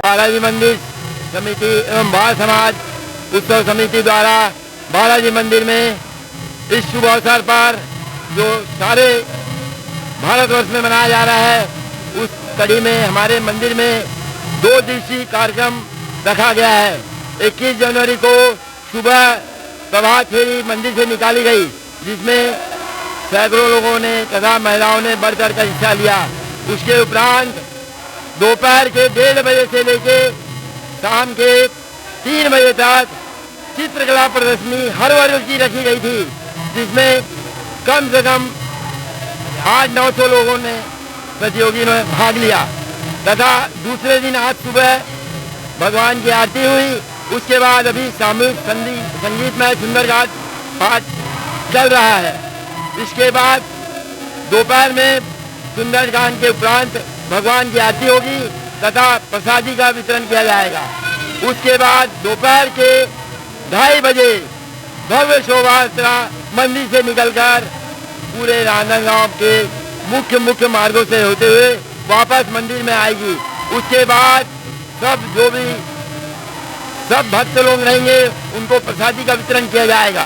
बालाजी मंदिर समिति एवं बाल समाज उत्सव समिति द्वारा बालाजी मंदिर में इस शुभ अवसर पर जो सारे भारतवर्ष में मनाया जा रहा है, उस कड़ी में हमारे मंदिर में 2 दिवसीय कार्यक्रम रखा गया है। 21 जनवरी को सुबह प्रभात फेरी मंदिर से निकाली गई, जिसमें सैकड़ों लोगों ने तथा महिलाओं ने बढ़ चढ़ कर हिस्सा लिया। उसके उपरांत दोपहर के 1:30 बजे से लेके शाम के 3 बजे तक चित्रकला प्रदर्शनी हर वर्ग की रखी गई थी, जिसमें कम से कम 800-900 लोगों ने प्रतियोगियों में भाग लिया। तथा दूसरे दिन आज सुबह भगवान की आरती हुई। उसके बाद अभी सामूहिक संगीतमय सुंदरकांड पाठ चल रहा है। इसके बाद दोपहर में सुंदरकांड के उपरांत भगवान की आरती होगी तथा प्रसादी का वितरण किया जाएगा। उसके बाद दोपहर के 2:30 बजे भव्य शोभा यात्रा मंदिर से निकलकर पूरे रांधनगांव के मुख्य मार्गों से होते हुए वापस मंदिर में आएगी। उसके बाद सब भक्त लोग रहेंगे, उनको प्रसादी का वितरण किया जाएगा।